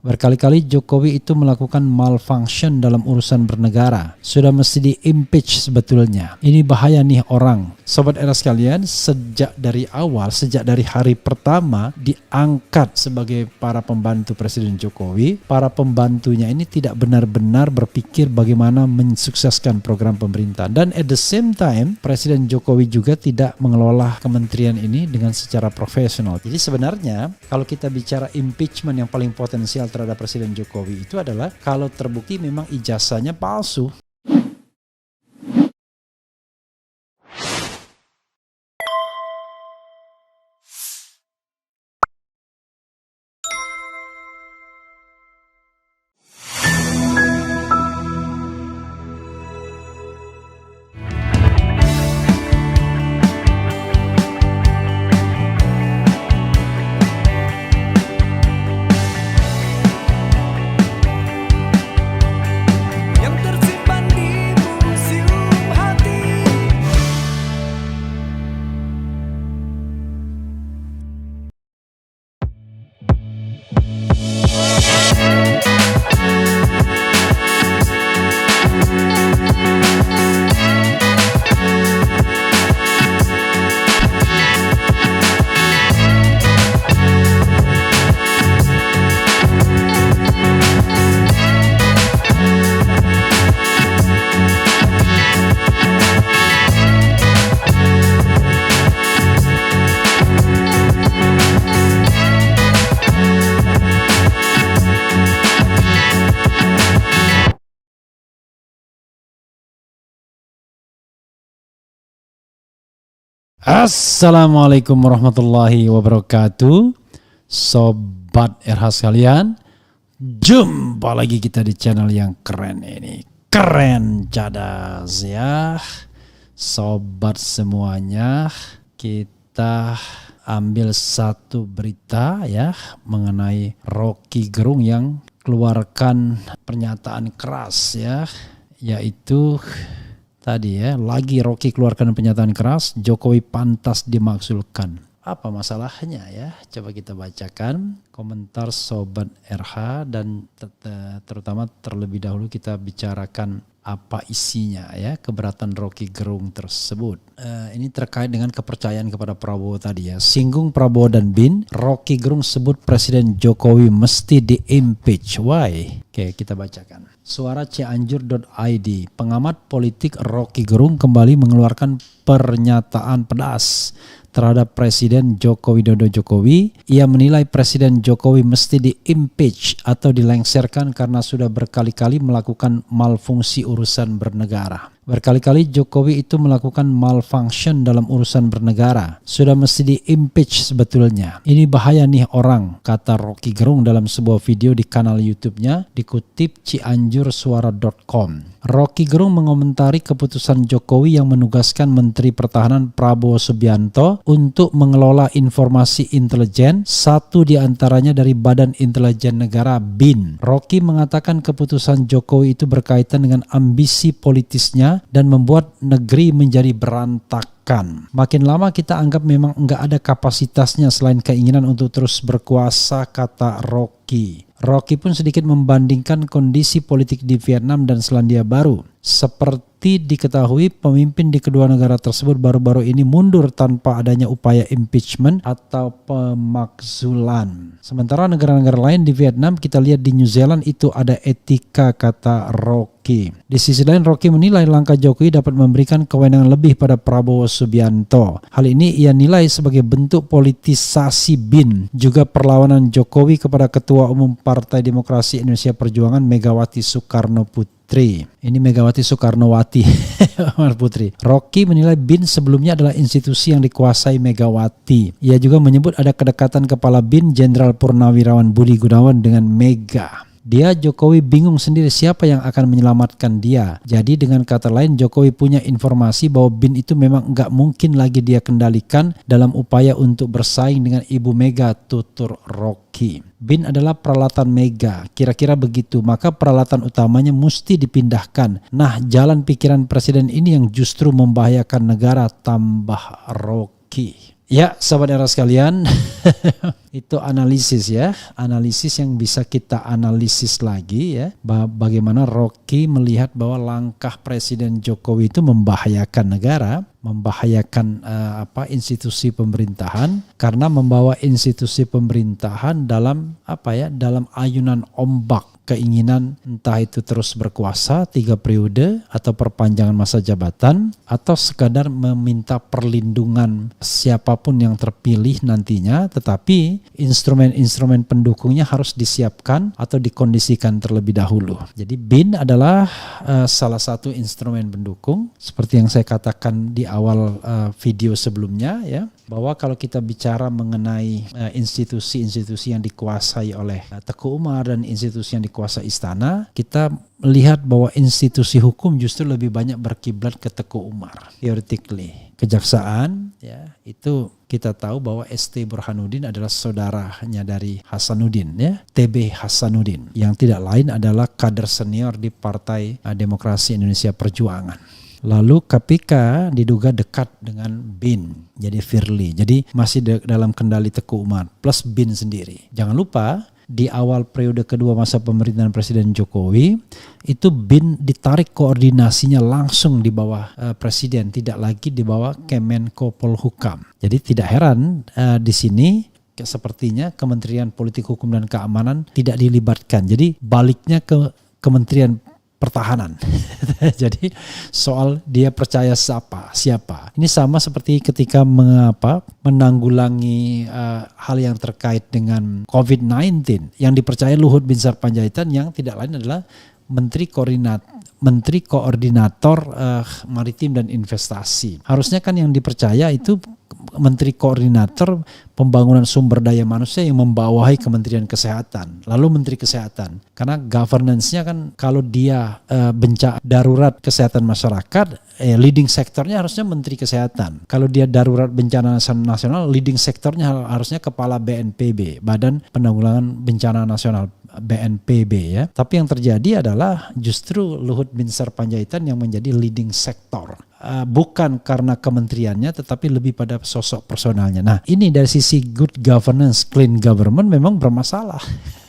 Berkali-kali Jokowi itu melakukan malfunction dalam urusan bernegara. Sudah mesti di-impeach sebetulnya. Ini bahaya nih orang. Sobat Era sekalian, sejak dari awal, sejak dari hari pertama diangkat sebagai para pembantu Presiden Jokowi, para pembantunya ini tidak benar-benar berpikir bagaimana mensukseskan program pemerintah. Dan at the same time, Presiden Jokowi juga tidak mengelola kementerian ini dengan secara profesional. Jadi sebenarnya kalau kita bicara impeachment yang paling potensial terhadap Presiden Jokowi itu adalah kalau terbukti memang ijazahnya palsu. Assalamualaikum warahmatullahi wabarakatuh. Sobat RH sekalian, jumpa lagi kita di channel yang keren ini. Keren cadas ya. Sobat semuanya, kita ambil satu berita ya mengenai Rocky Gerung yang keluarkan pernyataan keras ya, yaitu tadi ya, lagi Rocky keluarkan pernyataan keras, Jokowi pantas dimakzulkan. Apa masalahnya ya? Coba kita bacakan komentar Sobat RH dan terutama terlebih dahulu kita bicarakan apa isinya ya, keberatan Rocky Gerung tersebut. Ini terkait dengan kepercayaan kepada Prabowo tadi ya. Singgung Prabowo dan BIN, Rocky Gerung sebut Presiden Jokowi mesti di-impeach. Why? Oke, kita bacakan. Suara Cianjur.id, pengamat politik Rocky Gerung kembali mengeluarkan pernyataan pedas terhadap Presiden Joko Widodo Jokowi. Ia menilai Presiden Jokowi mesti di-impeach atau dilengsarkan karena sudah berkali-kali melakukan malfungsi urusan bernegara. Berkali-kali Jokowi itu melakukan malfunction dalam urusan bernegara. Sudah mesti di-impeach sebetulnya. Ini bahaya nih orang, kata Rocky Gerung dalam sebuah video di kanal YouTube-nya, dikutip cianjursuara.com. Rocky Gerung mengomentari keputusan Jokowi yang menugaskan Menteri Pertahanan Prabowo Subianto untuk mengelola informasi intelijen, satu diantaranya dari Badan Intelijen Negara BIN. Rocky mengatakan keputusan Jokowi itu berkaitan dengan ambisi politisnya dan membuat negeri menjadi berantakan. Makin lama kita anggap memang enggak ada kapasitasnya selain keinginan untuk terus berkuasa, kata Rocky. Rocky pun sedikit membandingkan kondisi politik di Vietnam dan Selandia Baru. Seperti diketahui, pemimpin di kedua negara tersebut baru-baru ini mundur tanpa adanya upaya impeachment atau pemakzulan. Sementara negara-negara lain di Vietnam, kita lihat di New Zealand itu ada etika, kata Rocky. Di sisi lain, Rocky menilai langkah Jokowi dapat memberikan kewenangan lebih pada Prabowo Subianto. Hal ini ia nilai sebagai bentuk politisasi BIN, juga perlawanan Jokowi kepada Ketua Umum Partai Demokrasi Indonesia Perjuangan Megawati Soekarno Putri. Ini Megawati Soekarnowati Putri. Rocky menilai BIN sebelumnya adalah institusi yang dikuasai Megawati. Ia juga menyebut ada kedekatan kepala BIN Jenderal Purnawirawan Budi Gunawan dengan Mega. Dia, Jokowi, bingung sendiri siapa yang akan menyelamatkan dia. Jadi dengan kata lain, Jokowi punya informasi bahwa BIN itu memang nggak mungkin lagi dia kendalikan dalam upaya untuk bersaing dengan Ibu Mega, tutur Rocky. BIN adalah peralatan Mega, kira-kira begitu, maka peralatan utamanya mesti dipindahkan. Nah, jalan pikiran presiden ini yang justru membahayakan negara, tambah Rocky. Ya, sahabat era sekalian, itu analisis ya, analisis yang bisa kita analisis lagi ya, bagaimana Rocky melihat bahwa langkah Presiden Jokowi itu membahayakan negara, membahayakan institusi pemerintahan, karena membawa institusi pemerintahan dalam dalam ayunan ombak keinginan entah itu terus berkuasa 3 periode atau perpanjangan masa jabatan atau sekadar meminta perlindungan siapapun yang terpilih nantinya, tetapi instrumen-instrumen pendukungnya harus disiapkan atau dikondisikan terlebih dahulu. Jadi BIN adalah salah satu instrumen pendukung seperti yang saya katakan di awal video sebelumnya ya, bahwa kalau kita bicara mengenai institusi-institusi yang dikuasai oleh Teguh Umar dan institusi yang dikuasai istana, kita melihat bahwa institusi hukum justru lebih banyak berkiblat ke Teguh Umar. Theoretically, kejaksaan ya itu kita tahu bahwa ST Burhanuddin adalah saudaranya dari Hasanuddin ya, TB Hasanuddin, yang tidak lain adalah kader senior di Partai Demokrasi Indonesia Perjuangan. Lalu KPK diduga dekat dengan BIN, jadi Firly. Jadi masih dalam kendali Teguh Umar plus BIN sendiri. Jangan lupa di awal periode kedua masa pemerintahan Presiden Jokowi itu BIN ditarik koordinasinya langsung di bawah Presiden, tidak lagi di bawah Kemenko Polhukam. Jadi tidak heran di sini sepertinya Kementerian Politik Hukum dan Keamanan tidak dilibatkan. Jadi baliknya ke Kementerian Pertahanan. Jadi soal dia percaya siapa. Ini sama seperti ketika menanggulangi hal yang terkait dengan COVID-19 yang dipercaya Luhut Binsar Panjaitan, yang tidak lain adalah Menteri Koordinator Maritim dan Investasi. Harusnya kan yang dipercaya itu Menteri Koordinator Pembangunan Sumber Daya Manusia yang membawahi Kementerian Kesehatan, lalu Menteri Kesehatan. Karena governance-nya kan kalau dia bencana darurat kesehatan masyarakat, leading sektornya harusnya Menteri Kesehatan. Kalau dia darurat bencana nasional, leading sektornya harusnya Kepala BNPB, Badan Penanggulangan Bencana Nasional, BNPB ya. Tapi yang terjadi adalah justru Luhut Binsar Panjaitan yang menjadi leading sektor. Bukan karena kementeriannya tetapi lebih pada sosok personalnya. Nah, ini dari sisi good governance, clean government memang bermasalah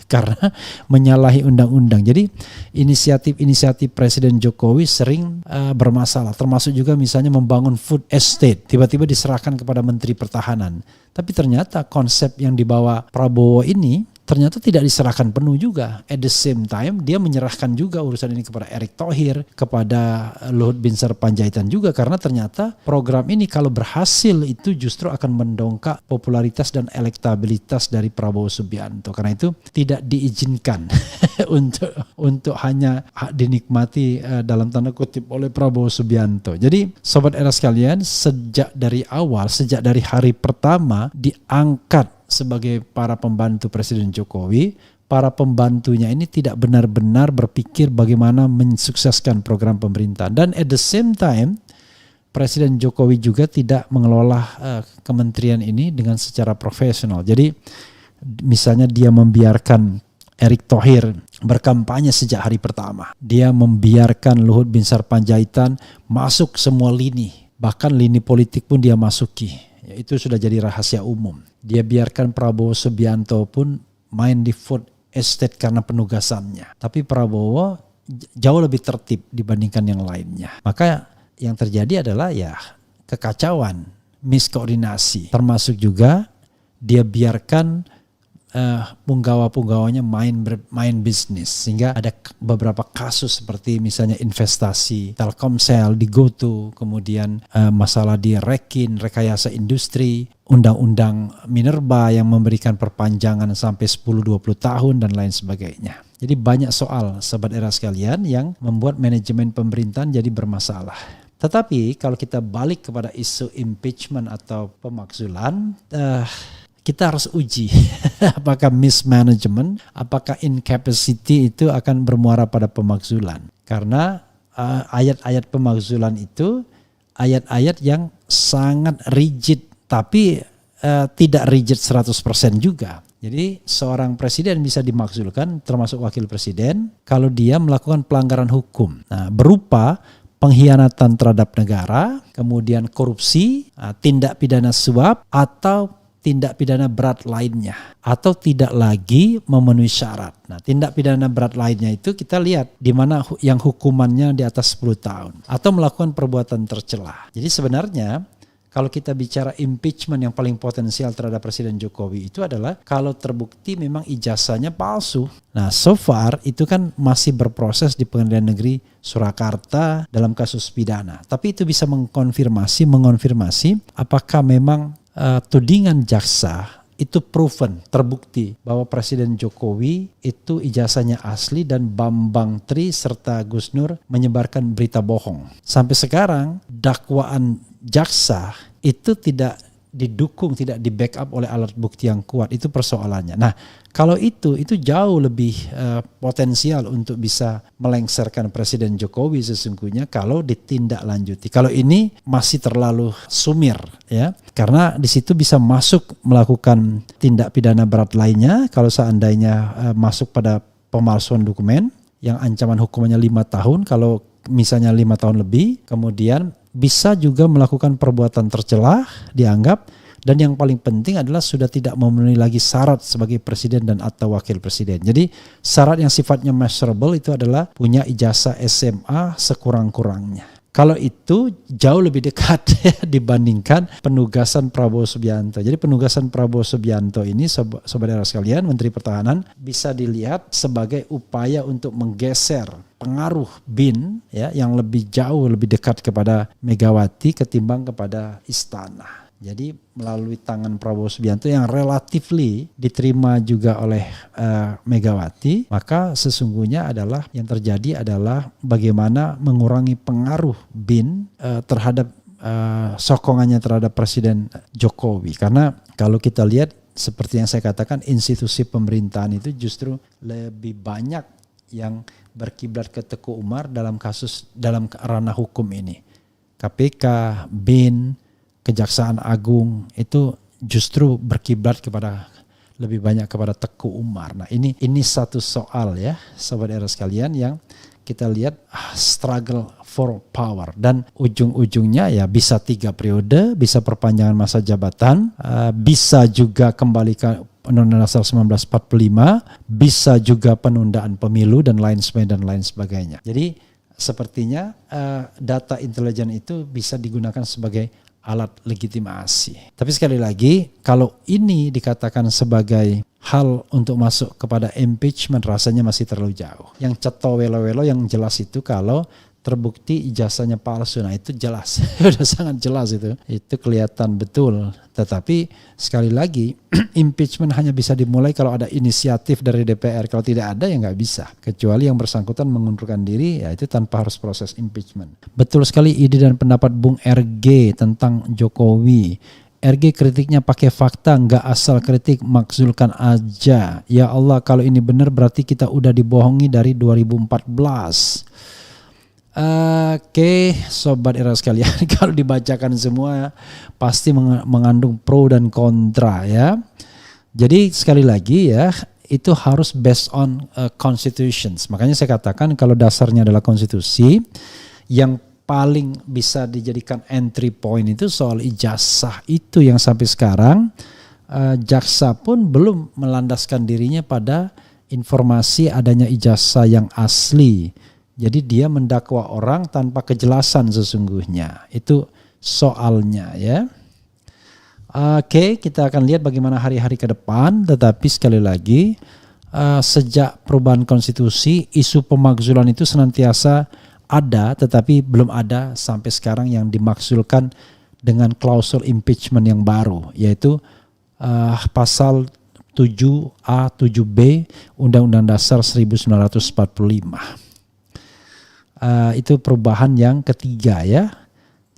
karena menyalahi undang-undang. Jadi inisiatif Presiden Jokowi sering bermasalah, termasuk juga misalnya membangun food estate, tiba-tiba diserahkan kepada Menteri Pertahanan. Tapi ternyata konsep yang dibawa Prabowo ini ternyata tidak diserahkan penuh juga. At the same time dia menyerahkan juga urusan ini kepada Erick Thohir, kepada Luhut Binsar Panjaitan juga, karena ternyata program ini kalau berhasil itu justru akan mendongkrak popularitas dan elektabilitas dari Prabowo Subianto. Karena itu tidak diizinkan untuk hanya dinikmati dalam tanda kutip oleh Prabowo Subianto. Jadi sobat era sekalian, sejak dari hari pertama diangkat sebagai para pembantu Presiden Jokowi, para pembantunya ini tidak benar-benar berpikir bagaimana mensukseskan program pemerintah. Dan at the same time, Presiden Jokowi juga tidak mengelola kementerian ini dengan secara profesional. Jadi misalnya dia membiarkan Erick Thohir berkampanye sejak hari pertama. Dia membiarkan Luhut Binsar Panjaitan masuk semua lini, bahkan lini politik pun dia masuki. Itu sudah jadi rahasia umum. Dia biarkan Prabowo Subianto pun main di food estate karena penugasannya. Tapi Prabowo jauh lebih tertib dibandingkan yang lainnya. Maka yang terjadi adalah ya kekacauan, miskoordinasi. Termasuk juga dia biarkan punggawa-punggawanya main bisnis, sehingga ada beberapa kasus seperti misalnya investasi Telkomsel di GoTo, kemudian masalah di Rekin, rekayasa industri, undang-undang Minerba yang memberikan perpanjangan sampai 10-20 tahun dan lain sebagainya. Jadi banyak soal sobat era sekalian yang membuat manajemen pemerintahan jadi bermasalah. Tetapi kalau kita balik kepada isu impeachment atau pemakzulan, kita harus uji apakah mismanagement, apakah incapacity itu akan bermuara pada pemakzulan. Karena ayat-ayat pemakzulan itu ayat-ayat yang sangat rigid, tapi tidak rigid 100% juga. Jadi seorang presiden bisa dimakzulkan, termasuk wakil presiden, kalau dia melakukan pelanggaran hukum. Nah, berupa pengkhianatan terhadap negara, kemudian korupsi, tindak pidana suap, atau tindak pidana berat lainnya, atau tidak lagi memenuhi syarat. Nah, tindak pidana berat lainnya itu kita lihat di mana yang hukumannya di atas 10 tahun atau melakukan perbuatan tercela. Jadi sebenarnya kalau kita bicara impeachment yang paling potensial terhadap Presiden Jokowi itu adalah kalau terbukti memang ijazahnya palsu. Nah, so far itu kan masih berproses di Pengadilan Negeri Surakarta dalam kasus pidana. Tapi itu bisa mengonfirmasi apakah memang tudingan jaksa itu proven, terbukti bahwa Presiden Jokowi itu ijazahnya asli dan Bambang Tri serta Gus Nur menyebarkan berita bohong. Sampai sekarang dakwaan jaksa itu tidak didukung, tidak di backup oleh alat bukti yang kuat. Itu persoalannya. Nah, kalau itu jauh lebih potensial untuk bisa melengsarkan Presiden Jokowi sesungguhnya kalau ditindaklanjuti. Kalau ini masih terlalu sumir ya, karena di situ bisa masuk melakukan tindak pidana berat lainnya kalau seandainya masuk pada pemalsuan dokumen yang ancaman hukumannya 5 tahun, kalau misalnya 5 tahun lebih, kemudian bisa juga melakukan perbuatan tercela dianggap, dan yang paling penting adalah sudah tidak memenuhi lagi syarat sebagai presiden dan atau wakil presiden. Jadi syarat yang sifatnya measurable itu adalah punya ijazah SMA sekurang-kurangnya. Kalau itu jauh lebih dekat ya, dibandingkan penugasan Prabowo Subianto. Jadi penugasan Prabowo Subianto ini saudara sekalian, Menteri Pertahanan, bisa dilihat sebagai upaya untuk menggeser pengaruh BIN ya, yang lebih jauh, lebih dekat kepada Megawati ketimbang kepada istana. Jadi melalui tangan Prabowo Subianto yang relatifly diterima juga oleh Megawati, maka sesungguhnya adalah yang terjadi adalah bagaimana mengurangi pengaruh BIN terhadap sokongannya terhadap Presiden Jokowi. Karena kalau kita lihat seperti yang saya katakan, institusi pemerintahan itu justru lebih banyak yang berkiblat ke Teguh Umar dalam ranah hukum ini. KPK, BIN, Kejaksaan Agung itu justru berkiblat kepada lebih banyak kepada Teguh Umar. Nah, ini satu soal ya, saudara sekalian, yang kita lihat struggle for power, dan ujung-ujungnya ya bisa 3 periode, bisa perpanjangan masa jabatan, bisa juga kembali ke Undang-Undang Dasar 1945, bisa juga penundaan pemilu dan lain sebagainya. Jadi sepertinya data intelijen itu bisa digunakan sebagai alat legitimasi. Tapi sekali lagi, kalau ini dikatakan sebagai hal untuk masuk kepada impeachment, rasanya masih terlalu jauh. Yang ceto welo-welo yang jelas itu kalau terbukti ijazahnya palsu. Nah itu jelas, udah sangat jelas itu. Itu kelihatan betul. Tetapi sekali lagi, impeachment hanya bisa dimulai kalau ada inisiatif dari DPR. Kalau tidak ada ya nggak bisa. Kecuali yang bersangkutan mengundurkan diri, ya itu tanpa harus proses impeachment. Betul sekali ide dan pendapat Bung RG tentang Jokowi. RG kritiknya pakai fakta, nggak asal kritik, makzulkan aja. Ya Allah, kalau ini benar berarti kita udah dibohongi dari 2014. Oke, sobat era sekalian, kalau dibacakan semua pasti mengandung pro dan kontra ya. Jadi sekali lagi ya, itu harus based on constitutions. Makanya saya katakan kalau dasarnya adalah konstitusi, yang paling bisa dijadikan entry point itu soal ijazah itu yang sampai sekarang jaksa pun belum melandaskan dirinya pada informasi adanya ijazah yang asli. Jadi dia mendakwa orang tanpa kejelasan sesungguhnya. Itu soalnya ya. Oke, kita akan lihat bagaimana hari-hari ke depan. Tetapi sekali lagi, sejak perubahan konstitusi, isu pemakzulan itu senantiasa ada, tetapi belum ada sampai sekarang yang dimakzulkan dengan klausul impeachment yang baru, yaitu pasal 7A, 7B Undang-Undang Dasar 1945. Itu perubahan yang ketiga ya.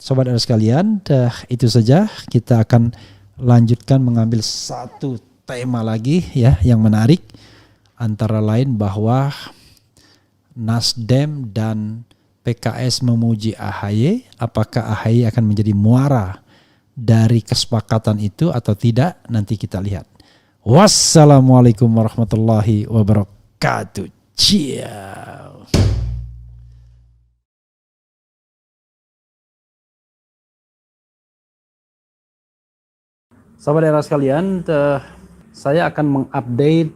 Sobat ada sekalian, itu saja. Kita akan lanjutkan mengambil satu tema lagi ya yang menarik. Antara lain bahwa Nasdem dan PKS memuji AHY. Apakah AHY akan menjadi muara dari kesepakatan itu atau tidak? Nanti kita lihat. Wassalamualaikum warahmatullahi wabarakatuh. Ciao. Sahabat daerah sekalian, saya akan mengupdate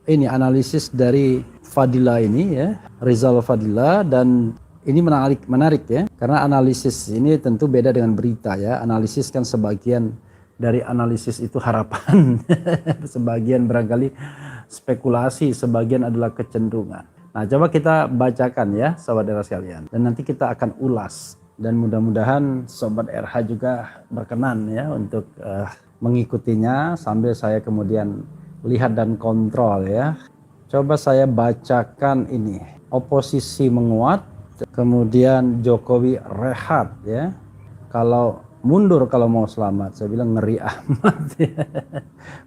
ini analisis dari Fadila ini ya, Rizal Fadila, dan ini menarik ya, karena analisis ini tentu beda dengan berita ya. Analisis kan sebagian dari analisis itu harapan, sebagian barangkali spekulasi, sebagian adalah kecenderungan. Nah, coba kita bacakan ya, sahabat daerah sekalian, dan nanti kita akan ulas. Dan mudah-mudahan Sobat RH juga berkenan ya untuk mengikutinya sambil saya kemudian lihat dan kontrol ya. Coba saya bacakan ini. Oposisi menguat, kemudian Jokowi rehat ya. Kalau mundur kalau mau selamat, saya bilang ngeri amat ya.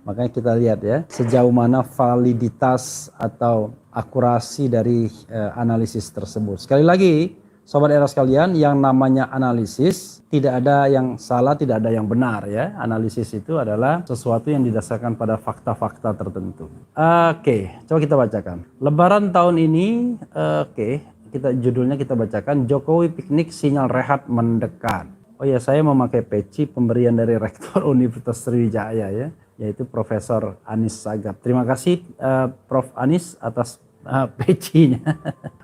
Makanya kita lihat ya, sejauh mana validitas atau akurasi dari analisis tersebut. Sekali lagi, Sobat era sekalian, yang namanya analisis tidak ada yang salah, tidak ada yang benar ya. Analisis itu adalah sesuatu yang didasarkan pada fakta-fakta tertentu. Oke, coba kita bacakan. Lebaran tahun ini, judulnya kita bacakan, Jokowi piknik sinyal rehat mendekat. Oh ya, saya memakai peci pemberian dari Rektor Universitas Sriwijaya ya, yaitu Profesor Anis Sagap. Terima kasih Prof Anis atas pecinya.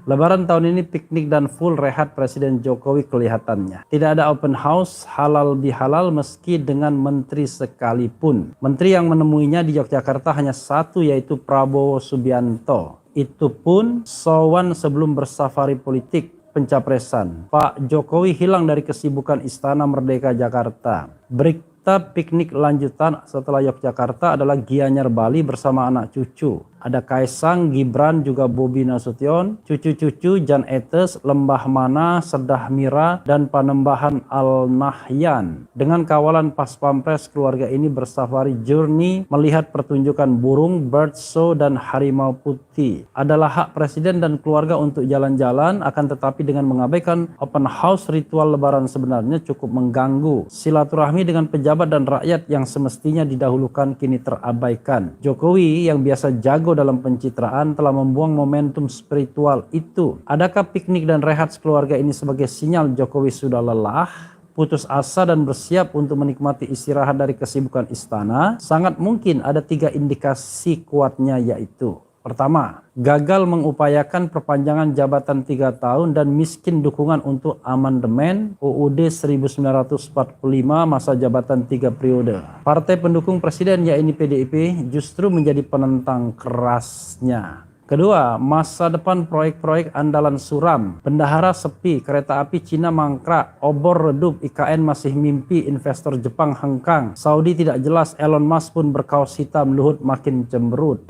Lebaran tahun ini piknik dan full rehat Presiden Jokowi kelihatannya. Tidak ada open house halal bihalal meski dengan menteri sekalipun. Menteri yang menemuinya di Yogyakarta hanya satu, yaitu Prabowo Subianto. Itu pun sowan sebelum bersafari politik pencapresan. Pak Jokowi hilang dari kesibukan Istana Merdeka Jakarta. Berita piknik lanjutan setelah Yogyakarta adalah Gianyar Bali bersama anak cucu. Ada Kaisang, Gibran, juga Bobi Nasution, cucu-cucu Jan Etes, Lembah Mana, Sedah Mira, dan Panembahan Al-Nahyan. Dengan kawalan Pas Pampres, keluarga ini bersafari journey melihat pertunjukan burung, bird show, dan harimau putih. Adalah hak presiden dan keluarga untuk jalan-jalan, akan tetapi dengan mengabaikan open house, ritual lebaran sebenarnya cukup mengganggu. Silaturahmi dengan pejabat dan rakyat yang semestinya didahulukan kini terabaikan. Jokowi yang biasa jago dalam pencitraan telah membuang momentum spiritual itu. Adakah piknik dan rehat keluarga ini sebagai sinyal Jokowi sudah lelah, putus asa, dan bersiap untuk menikmati istirahat dari kesibukan istana? Sangat mungkin ada 3 indikasi kuatnya, yaitu: pertama, gagal mengupayakan perpanjangan jabatan 3 tahun dan miskin dukungan untuk amandemen UUD 1945 masa jabatan 3 periode. Partai pendukung presiden yaitu PDIP justru menjadi penentang kerasnya. Kedua, masa depan proyek-proyek andalan suram, bendahara sepi, kereta api Cina mangkrak, obor redup, IKN masih mimpi, investor Jepang hengkang, Saudi tidak jelas, Elon Musk pun berkaos hitam, Luhut makin cemberut.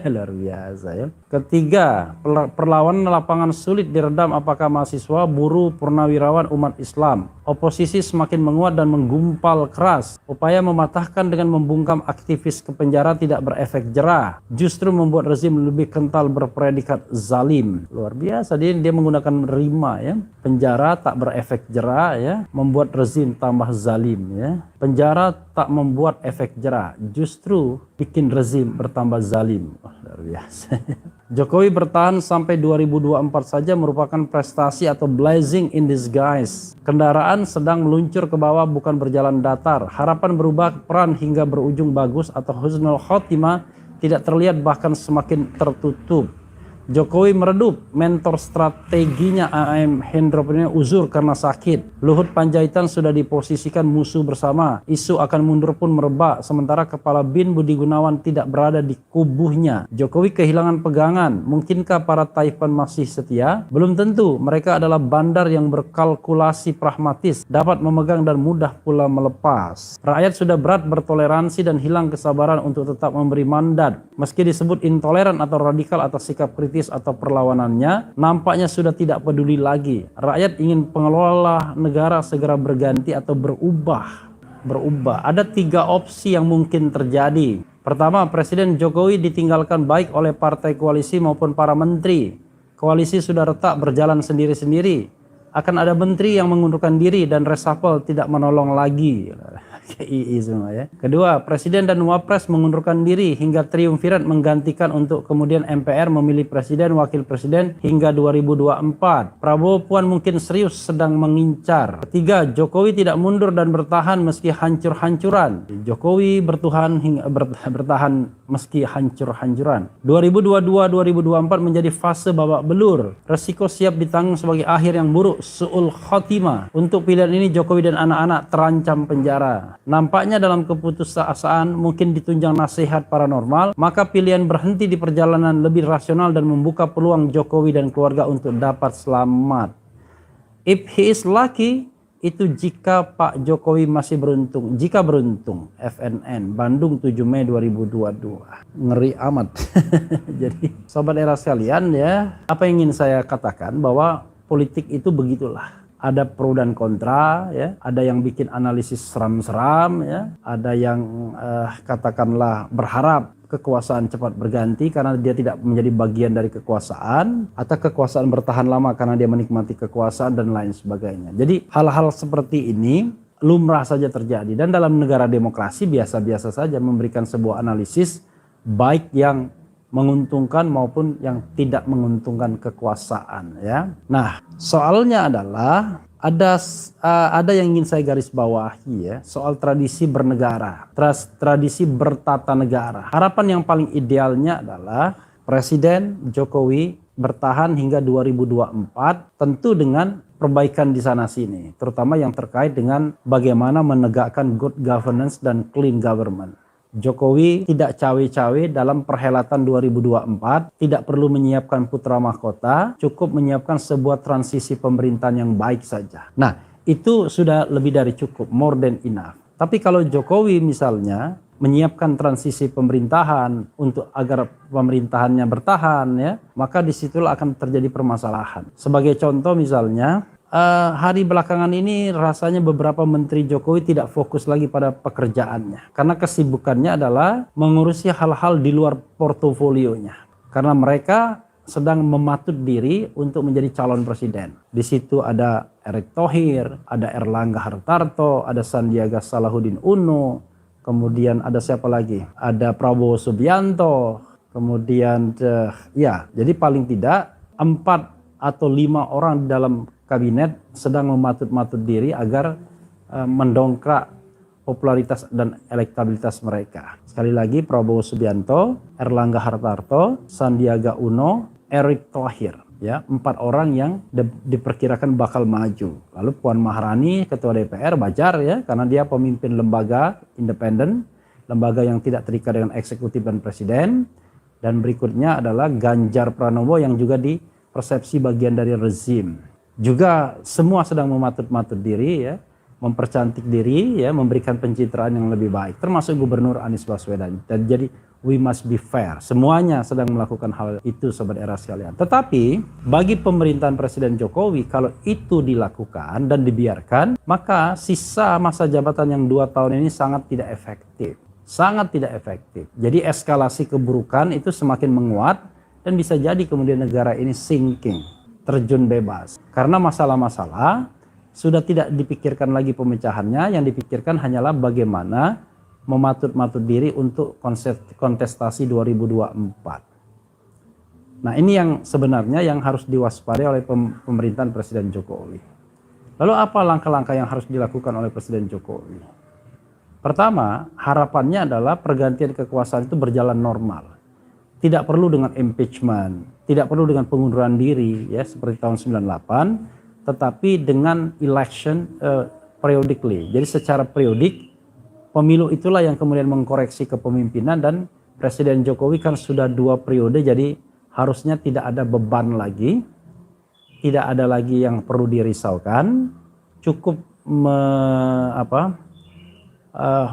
Luar biasa ya. Ketiga, perlawanan lapangan sulit diredam, apakah mahasiswa, buruh, purnawirawan, umat Islam. Oposisi semakin menguat dan menggumpal keras. Upaya mematahkan dengan membungkam aktivis ke penjara tidak berefek jera, justru membuat rezim lebih kental berpredikat zalim. Luar biasa, dia menggunakan rima ya. Penjara tak berefek jera ya, membuat rezim tambah zalim ya. Penjara tak membuat efek jera, justru bikin rezim bertambah zalim. Luar biasa. Jokowi bertahan sampai 2024 saja merupakan prestasi atau blessing in disguise. Kendaraan sedang meluncur ke bawah, bukan berjalan datar. Harapan berubah peran hingga berujung bagus atau husnul khotimah tidak terlihat, bahkan semakin tertutup. Jokowi meredup, mentor strateginya AM Hendro uzur karena sakit. Luhut Panjaitan sudah diposisikan musuh bersama. Isu akan mundur pun merebak, sementara kepala BIN Budi Gunawan tidak berada di kubuhnya. Jokowi kehilangan pegangan. Mungkinkah para Taipan masih setia? Belum tentu. Mereka adalah bandar yang berkalkulasi pragmatis, dapat memegang dan mudah pula melepas. Rakyat sudah berat bertoleransi dan hilang kesabaran untuk tetap memberi mandat. Meski disebut intoleran atau radikal atas sikap kritis atau perlawanannya, nampaknya sudah tidak peduli lagi. Rakyat ingin pengelola negara segera berganti atau berubah. Ada 3 opsi yang mungkin terjadi. Pertama, Presiden Jokowi ditinggalkan baik oleh partai koalisi maupun para menteri. Koalisi sudah retak berjalan sendiri-sendiri. Akan ada menteri yang mengundurkan diri dan reshuffle tidak menolong lagi. II semua ya. Kedua, Presiden dan Wapres mengundurkan diri hingga triumvirat menggantikan untuk kemudian MPR memilih Presiden, Wakil Presiden hingga 2024. Prabowo Puan mungkin serius sedang mengincar. Ketiga, Jokowi tidak mundur dan bertahan meski hancur-hancuran. Jokowi bertahan meski hancur-hancuran. 2022-2024 menjadi fase babak belur. Resiko siap ditanggung sebagai akhir yang buruk, su'ul khotimah. Untuk pilihan ini Jokowi dan anak-anak terancam penjara. Nampaknya dalam keputusasaan mungkin ditunjang nasihat paranormal, maka pilihan berhenti di perjalanan lebih rasional dan membuka peluang Jokowi dan keluarga untuk dapat selamat. If he is lucky, itu jika Pak Jokowi masih beruntung. Jika beruntung, FNN, Bandung 7 Mei 2022. Ngeri amat. Jadi sobat era sekalian ya, apa yang ingin saya katakan bahwa politik itu begitulah. Ada pro dan kontra ya, ada yang bikin analisis seram-seram ya, ada yang katakanlah berharap kekuasaan cepat berganti karena dia tidak menjadi bagian dari kekuasaan, atau kekuasaan bertahan lama karena dia menikmati kekuasaan dan lain sebagainya. Jadi hal-hal seperti ini lumrah saja terjadi, dan dalam negara demokrasi biasa-biasa saja memberikan sebuah analisis baik yang menguntungkan maupun yang tidak menguntungkan kekuasaan ya. Nah, soalnya adalah ada yang ingin saya garis bawahi ya, soal tradisi bernegara, tradisi bertata negara. Harapan yang paling idealnya adalah Presiden Jokowi bertahan hingga 2024, tentu dengan perbaikan di sana sini, terutama yang terkait dengan bagaimana menegakkan good governance dan clean government. Jokowi tidak cawe-cawe dalam perhelatan 2024, tidak perlu menyiapkan putra mahkota, cukup menyiapkan sebuah transisi pemerintahan yang baik saja. Nah, itu sudah lebih dari cukup, more than enough. Tapi kalau Jokowi misalnya menyiapkan transisi pemerintahan untuk agar pemerintahannya bertahan ya, maka disitulah akan terjadi permasalahan. Sebagai contoh misalnya, hari belakangan ini rasanya beberapa menteri Jokowi tidak fokus lagi pada pekerjaannya. Karena kesibukannya adalah mengurusi hal-hal di luar portofolionya. Karena mereka sedang mematut diri untuk menjadi calon presiden. Di situ ada Erick Thohir, ada Erlangga Hartarto, ada Sandiaga Salahuddin Uno, kemudian ada siapa lagi? Ada Prabowo Subianto, kemudian ya, jadi paling tidak 4 atau 5 orang dalam kabinet sedang mematut-matut diri agar mendongkrak popularitas dan elektabilitas mereka. Sekali lagi, Prabowo Subianto, Erlangga Hartarto, Sandiaga Uno, Erick Thohir. Ya, 4 orang yang diperkirakan bakal maju. Lalu Puan Maharani, Ketua DPR, wajar ya, karena dia pemimpin lembaga independen, lembaga yang tidak terikat dengan eksekutif dan presiden. Dan berikutnya adalah Ganjar Pranowo yang juga dipersepsi bagian dari rezim. Juga semua sedang mematut-matut diri ya, mempercantik diri ya, memberikan pencitraan yang lebih baik, termasuk Gubernur Anies Baswedan. Dan jadi we must be fair, semuanya sedang melakukan hal itu sobat era sekalian. Tetapi bagi pemerintahan Presiden Jokowi, kalau itu dilakukan dan dibiarkan, maka sisa masa jabatan yang 2 tahun ini sangat tidak efektif. Sangat tidak efektif. Jadi eskalasi keburukan itu semakin menguat dan bisa jadi kemudian negara ini sinking, terjun bebas. Karena masalah-masalah sudah tidak dipikirkan lagi pemecahannya, yang dipikirkan hanyalah bagaimana mematut-matut diri untuk kontestasi 2024. Nah, ini yang sebenarnya yang harus diwaspadai oleh pemerintahan Presiden Jokowi. Lalu apa langkah-langkah yang harus dilakukan oleh Presiden Jokowi? Pertama, harapannya adalah pergantian kekuasaan itu berjalan normal. Tidak perlu dengan impeachment, tidak perlu dengan pengunduran diri ya seperti tahun 98, tetapi dengan election periodically. Jadi secara periodik, pemilu itulah yang kemudian mengkoreksi kepemimpinan, dan Presiden Jokowi kan sudah 2 periode, jadi harusnya tidak ada beban lagi, tidak ada lagi yang perlu dirisaukan, cukup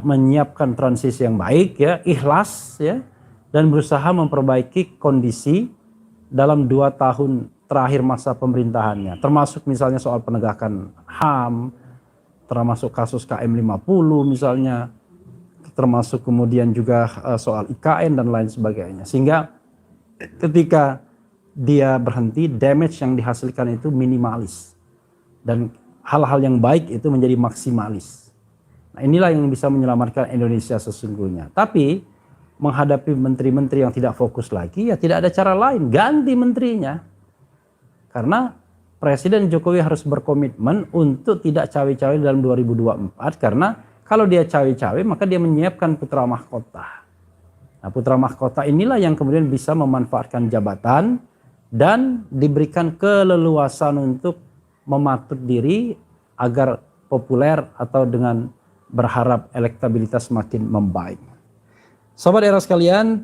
menyiapkan transisi yang baik ya, ikhlas ya, dan berusaha memperbaiki kondisi dalam 2 tahun terakhir masa pemerintahannya. Termasuk misalnya soal penegakan HAM, termasuk kasus KM50 misalnya, termasuk kemudian juga soal IKN dan lain sebagainya. Sehingga ketika dia berhenti, damage yang dihasilkan itu minimalis. dan hal-hal yang baik itu menjadi maksimalis. Nah, inilah yang bisa menyelamatkan Indonesia sesungguhnya. Tapi menghadapi menteri-menteri yang tidak fokus lagi, ya tidak ada cara lain, ganti menterinya. Karena Presiden Jokowi harus berkomitmen untuk tidak cawe-cawe dalam 2024, karena kalau dia cawe-cawe maka dia menyiapkan putra mahkota. Nah, putra mahkota inilah yang kemudian bisa memanfaatkan jabatan dan diberikan keleluasan untuk mematuk diri agar populer atau dengan berharap elektabilitas makin membaik. Sobat Era sekalian,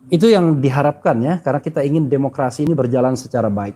itu yang diharapkan ya, karena kita ingin demokrasi ini berjalan secara baik.